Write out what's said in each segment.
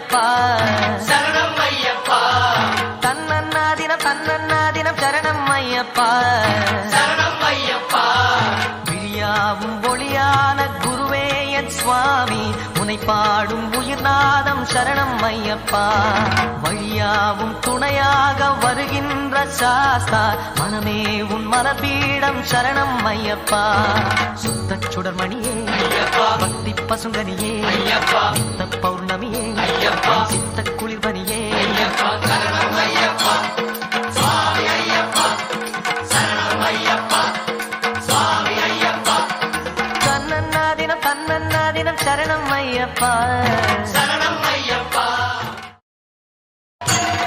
ஐயப்பா சரணம் ஐயப்பா தன்னன்னாதினம் சரணம் ஐயப்பா சரணம் ஐயப்பா விழியாவும் ஒளியான குருவே என் சுவாமி உனை பாடும் உயிர்நாதம் சரணம் ஐயப்பா வழியாவும் துணையாக வருகின்ற சாஸ்தா மனமே உன் மலபீடம் சரணம் ஐயப்பா சுத்த சுடர்மணியே பக்தி பசுங்கனியே நித்த பௌர்ணமியே சித்த குளிர்பனியே சரணம் ஐயப்பா சுவாமி ஐயப்பா சரணம் ஐயப்பா சுவாமி ஐயப்பா தன்னன்னாதினம் சரணம் ஐயப்பா சரணம் ஐயப்பா சரணம்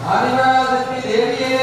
ஆதிபராசக்தி தேவியே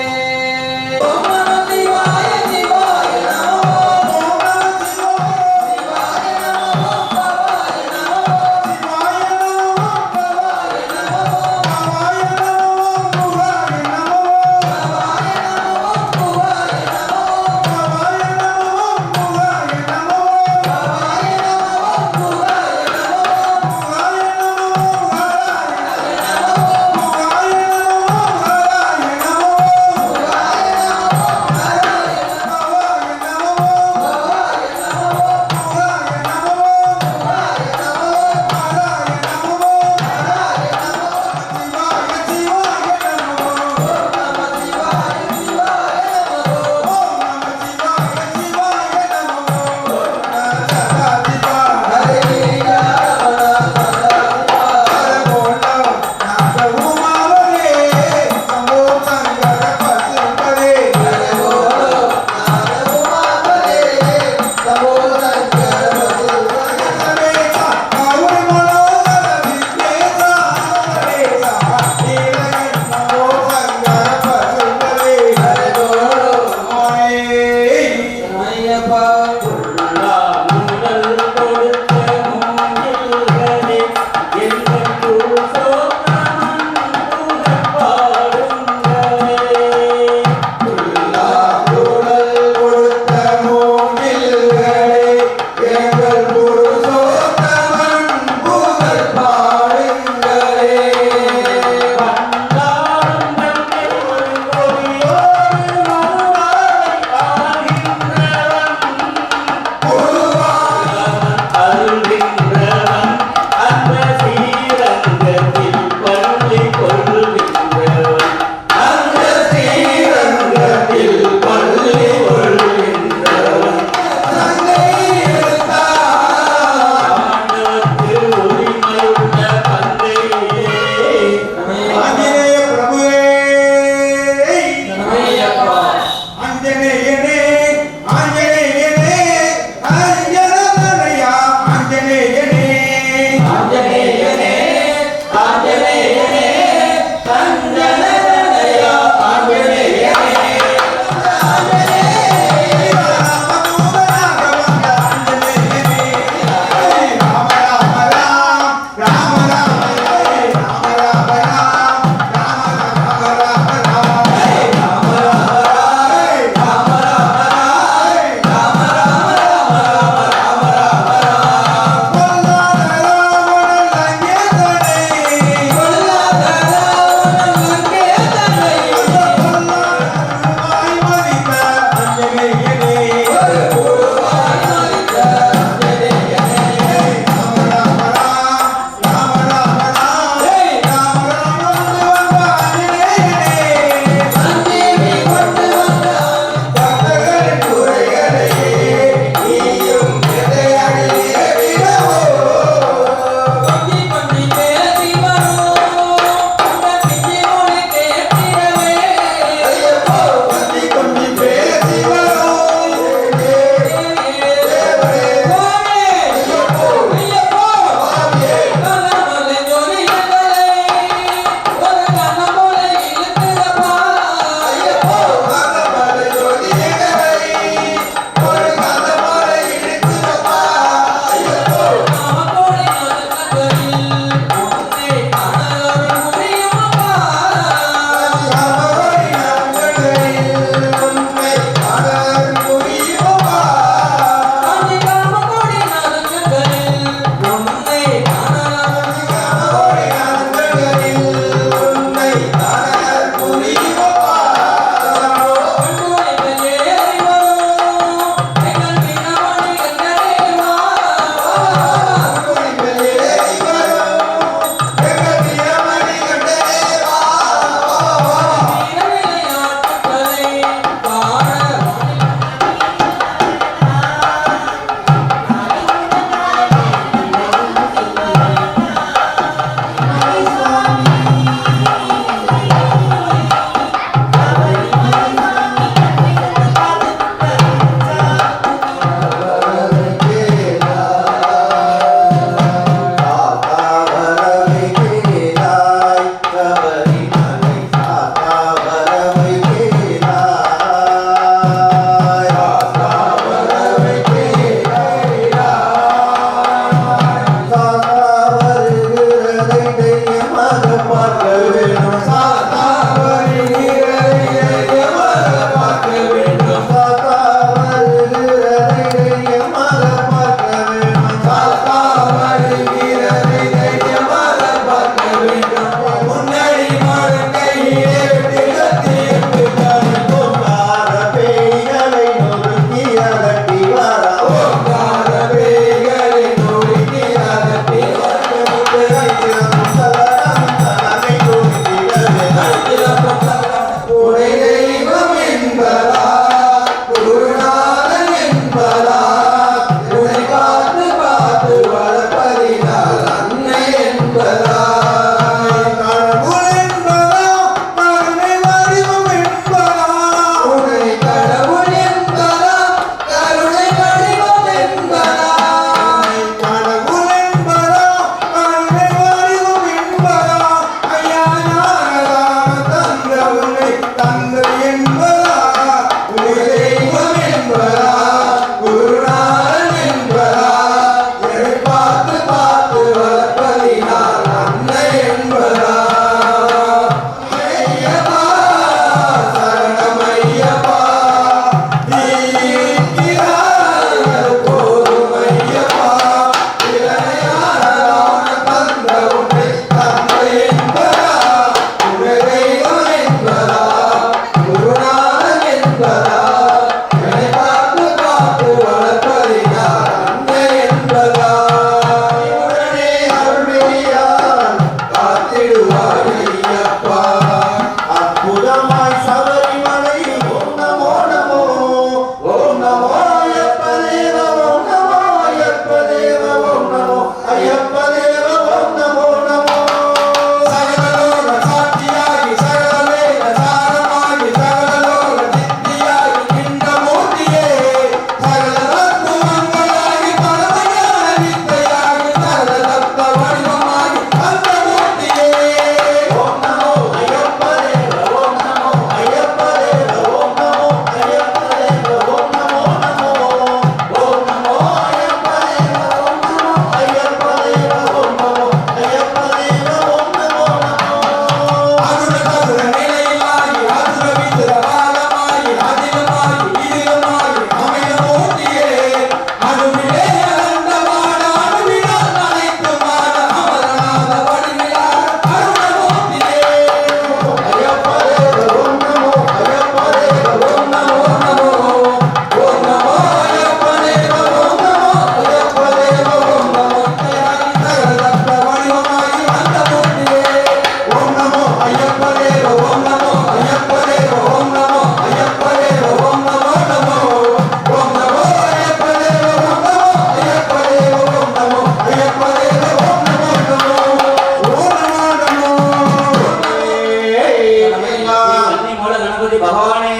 கணபதி பகவானே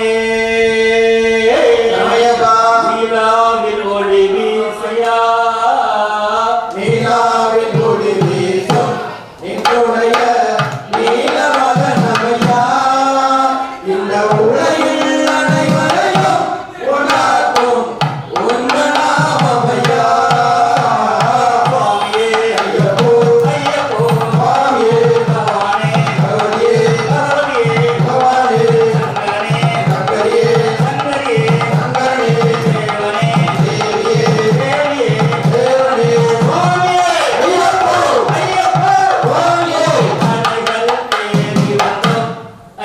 சமயகா நீலாவில் ஒளி வீசையா நீலாவில் ஒளி வீசும் நின்றுடைய நீலமகனமையா இந்த உலகில் அனைவரையும் உணர்த்தும் உந்த நாமமையா சுவாமியே ஐயப்போ ஐயப்போ சுவாமியே பகவானே பகவதியே பகவதியே பகவானே சங்கரனே சங்கரியே சங்கரியே சங்கரனே தேவனே தேவியே தேவியே தேவனே சுவாமியே ஐயப்போ ஐயப்போ சுவாமியே அணைகள் தேடி வந்தோம்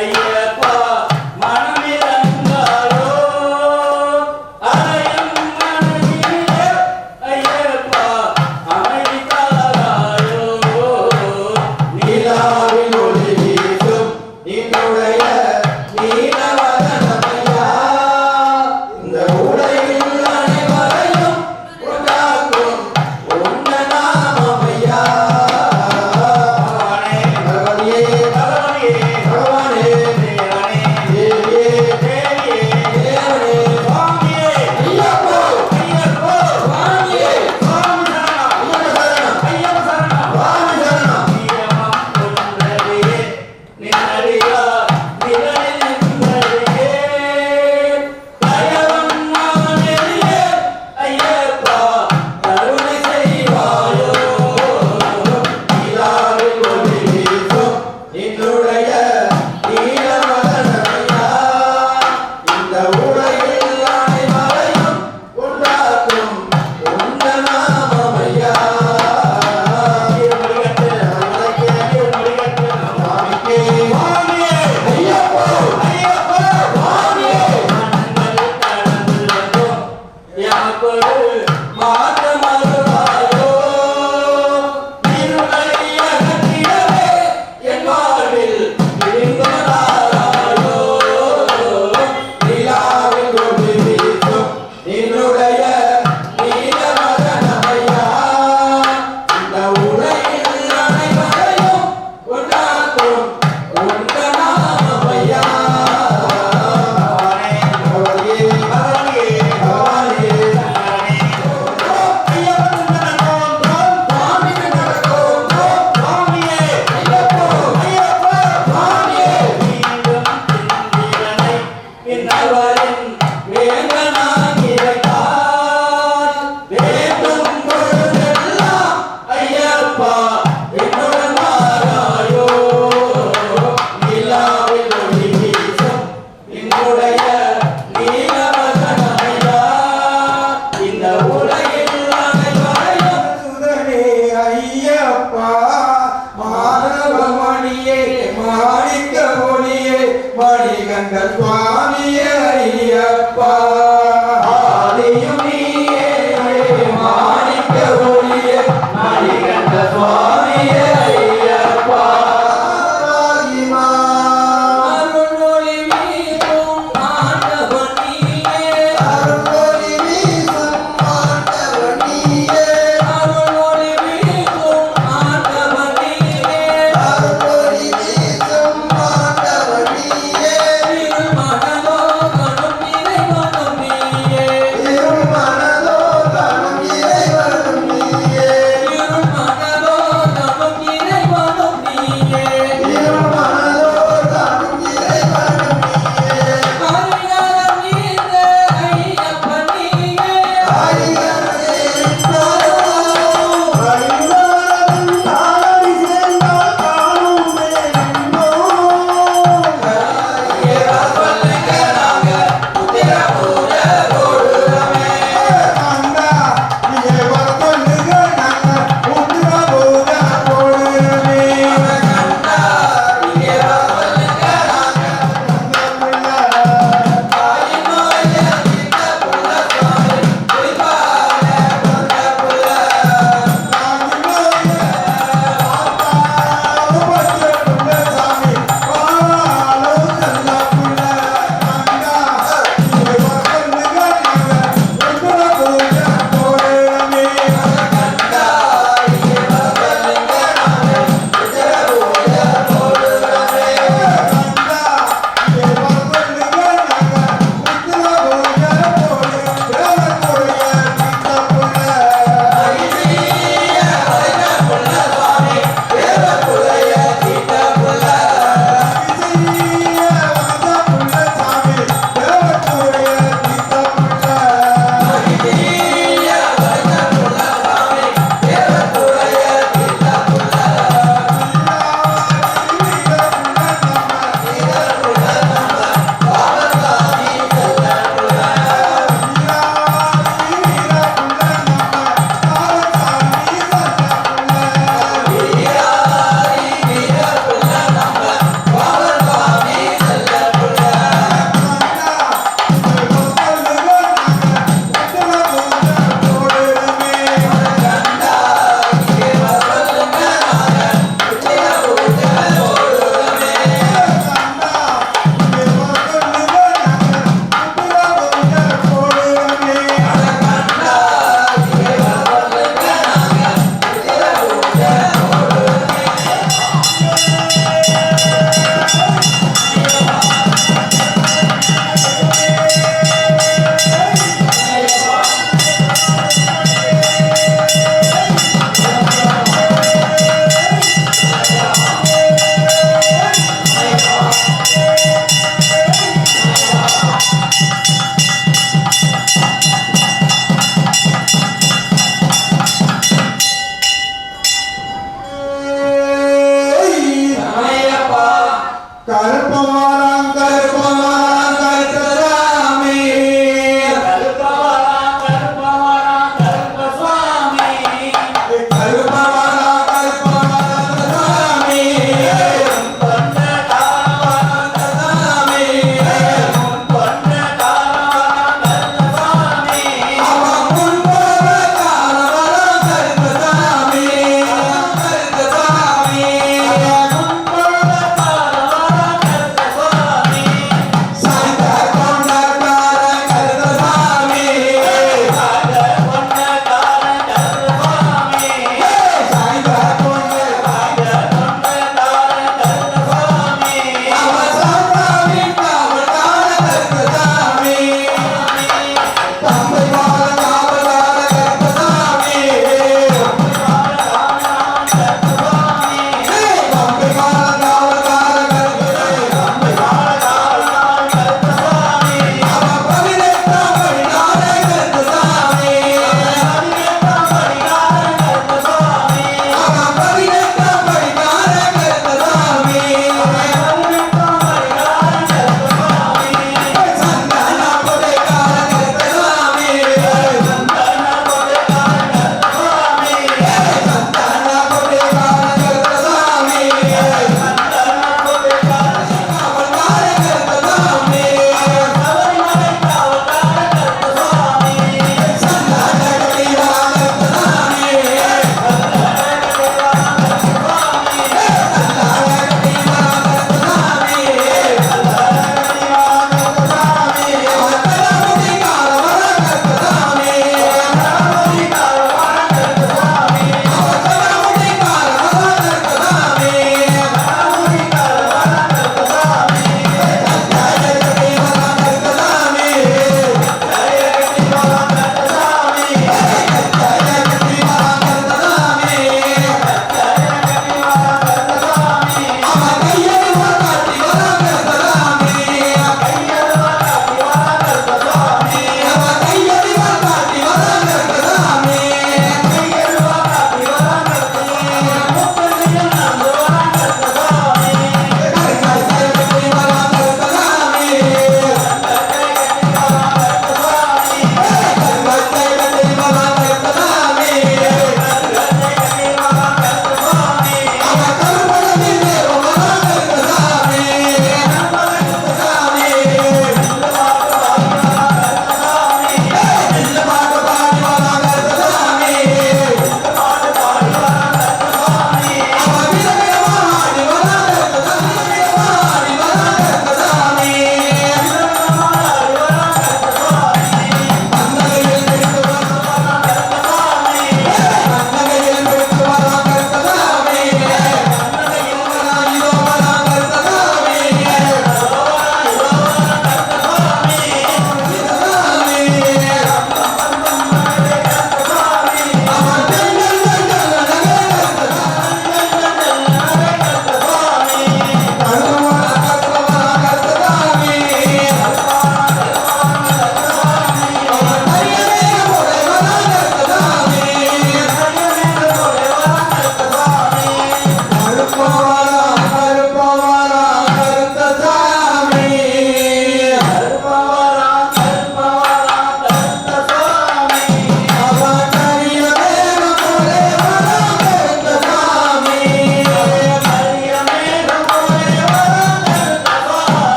ஐயப்பா மனமிரங்காலோ அலையும் மனதிலே ஐயப்பா அமைதி தாராயோ நீலாவில் ஒளி வீசும் நின்னுடைய நீலவதனமையா இந்த உலகில் அனைவரையும் உண்டாக்கும் உந்த நாமமையா பகவானே பகவதியே பகவதியே பகவானே தேவனே தேவியே தேவியே தேவனே சுவாமியே ஐயப்போ ஐயப்போ சுவாமியே சுவாமி சரணம் ஐயப்ப சரணம் ஐயப்ப சரணம் சுவாமி சரணம் நீயமம் கொன்றதையே நின்னடியா நிழலில் நின்றதையே தயவன் மகனெதிரே ஐயப்பா கருணை செய்வாயோ நீலாவில் ஒளி வீசும் நின்னுடைய நீலவதனமையா இந்த உலகில் அனைவரையும் உண்டாக்கும் உந்த நாமமையா திருமுருகத்து திருமுருகத்து சுவாமிக்கே சுவாமியே ஐயப்போ ஐயப்பா சுவாமியே மனங்கள் கடந்து வந்தோம் எமக்கொரு மாற்றம் அருளாயோ இருளை அகற்றிடவே என் வாழ்வில் விரிந்ததாராயோ நிலாவில் ஒளி வீசும் நின்னுடைய நீலவதனமையா இந்த உலகில் அனைவரையும் உண்டாக்கும் உந்த நாமமையா பகவதியே பகவானே பகவானே சுவாமி நடக்கும் சுவாமியே ஐயப்போ ஐயப்பா சுவாமியே மீண்டும் சிந்திரனை பின்னவரின் வேந்தனாகி வைத்தார் வேண்டும் பொழுதெல்லாம் ஐயப்பா என்னுடன் மாறாயோ நிலாவில் ஒளி வீசும் என்னுடைய நீலவசனமையா இந்த உலகில் அனைவரையும் சுதனே ஐயப்பா மாதவமணியே மாணிக்க ஒளியே மணிகண்ட சுவாமியே ஐயப்பா ஆதியும் நீயே மாணிக்க ஒளியே மணிகண்ட சுவாமியே ஐயப்பா ஆதிமா அருள்மொழி வீசும் ஆண்டவன் நீயே அருள்மொழி வீசும் ஆண்டவன் நீயே அருள்மொழி வீசும் ஆண்டவன் நீயே அருள்மொழி வீசும் ஆண்டவன் நீயே திருமணமோ கணும் இறைவனும் நீயே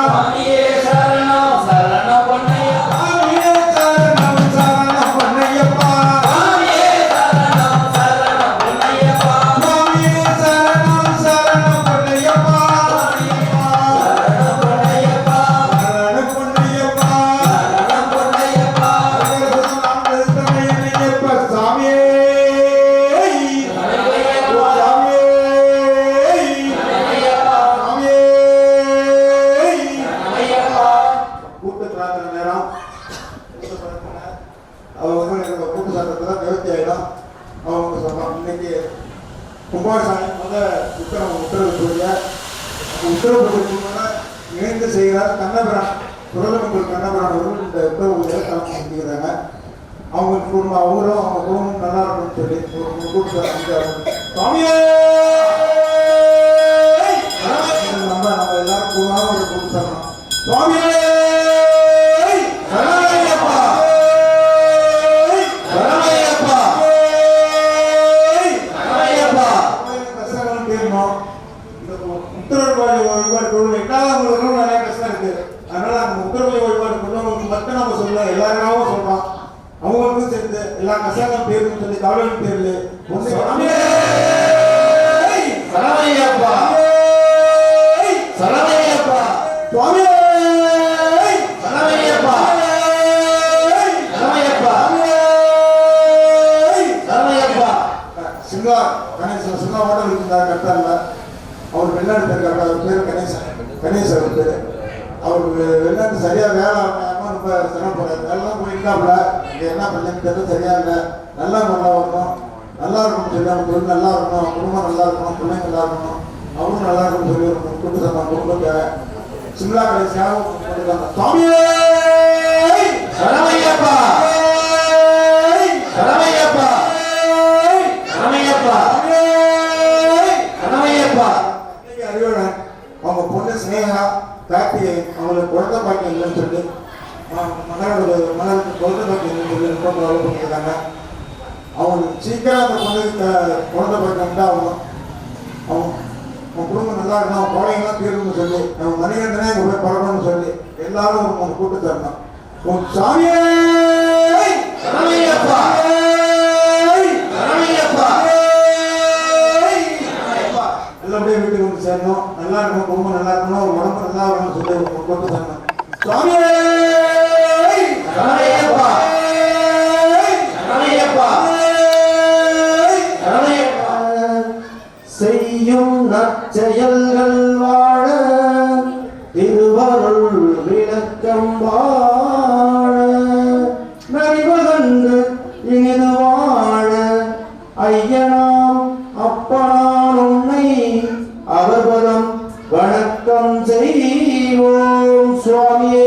சாமியே சரணம் சரணம் பொன்னையப்பா சாமியே சரணம் சரணம் பொன்னையப்பா சாமியே சரணம் சரணம் பொன்னையப்பா சாமியே சரணம் சரணம் பொன்னையப்பா சரணம் பொன்னையப்பா சரணம் பொன்னையப்பா சரணம் பொன்னையப்பா ஐயப்ப சாமியே கூட்டு பிரார்த்தனை நேரம் அவங்க கூட்டு சாத்திரத்தில் நிவர்த்தி ஆகிடும். அவங்க சொல்றோம் இன்னைக்கு கும்பாபிஷேகம் உத்தரவு இணைந்து செய்கிறார் கண்ணபிரான் குரலமைப்பு கண்ணபிரான் அவர்கள் இந்த உத்தரவுகளை கலந்து செஞ்சுக்கிறாங்க. அவங்களுக்கு குடும்பம் அவங்களும் அவங்க குடும்பம் நல்லா இருக்கும்னு சொல்லி ஒரு கூட்டு சுவாமியே நம்ம எல்லாரும் கூடாம ஒரு கூட்டு தரணும். சுவாமியே சரணமையப்பா சரணமையப்பா சரணமையப்பா கஷ்டங்கள் தீரணும். இந்த உத்தரவாதி வழிபாடு குழு எட்டாதவங்களுக்கும் நிறைய கஷ்டம் இருக்கு. அதனால அந்த உத்தரவாதி வழிபாடு குழுவங்களுக்கு மட்டும் நம்ம சொல்ல எல்லாரும் சொல்றோம். அவங்களுக்கும் சேர்ந்து எல்லா கஷ்டங்களும் தீர்வுன்னு சொல்லி கவலையும் தீர்வு சரணமையப்பா சரணமையப்பா சுவாமி சரணமையப்பா சரணமையப்பா சரணமையப்பா சிங்கா கணேசன் சிங்கா ஹோட்டல் இருந்தார் கட்டாரில். அவர் வெளிநாடு இருக்காரு. அவர் பேர் கணேசன் அவர் பேர். அவருக்கு வெளிநாட்டு சரியாக வேலை ஆகாமல் ரொம்ப சிரமப்படுறாரு. வேலைலாம் போயிருக்காப்புல இங்கே என்ன பண்ணு தெரியல சரியா இல்லை. நல்லா வரணும் நல்லா இருக்கணும்னு சொல்லி அவங்க தொழில் நல்லா இருக்கணும், குடும்பம் நல்லா இருக்கணும், பிள்ளைங்க நல்லா இருக்கணும், அவரும் நல்லா இருக்கணும்னு சொல்லி ஒரு கூட்டு சொன்னாங்க. குடும்பத்தை சிம்லா கடைசியாக சுவாமியே சரணமையப்பா சரணமையப்பா சரணமையப்பா சரணமையப்பா. அறிவுடன் அவங்க பொண்ணு ஸ்னேகா கார்த்திகை அவங்களுக்கு குழந்தை பாக்கியம் இல்லைன்னு சொல்லி மகளுக்கு குழந்தை பாக்கியம் இல்லைன்னு சொல்லி ரொம்ப பண்ணியிருக்காங்க. அவங்களுக்கு சீக்கிரம் அந்த பொண்ணுக்கு குழந்தை பாக்கியம் உண்டாகணும். அவங்க குடும்பம் நல்லா இருக்கணும், அவங்க குழந்தைங்களாம் தீரணும்னு சொல்லி நம்ம மணிகண்டனே அங்கே போய் பரவணும்னு சொல்லி எல்லாரும் ஒரு கூட்டு தரணும். சாமியே சரணமையப்பா சரணமையப்பா நல்லபடியாக வீட்டுக்கு வந்து சேரணும், நல்லா இருக்கணும், குடும்பம் நல்லா இருக்கணும், ஒரு உடம்பு நல்லா இருக்கணும்னு சொல்லி கொண்டு தரணும். சுவாமியே சரணமையப்பா சரணமையப்பா சரணமையப்பா. செய்யும் நற்செயல்கள் வாழ திருவருள் விளக்கம் வாழ நறிவகன்று இனிது வாழ ஐயனாம் அப்பனான் உன்னை அவர்பதம் வணக்கம் செய்வோம். சுவாமியே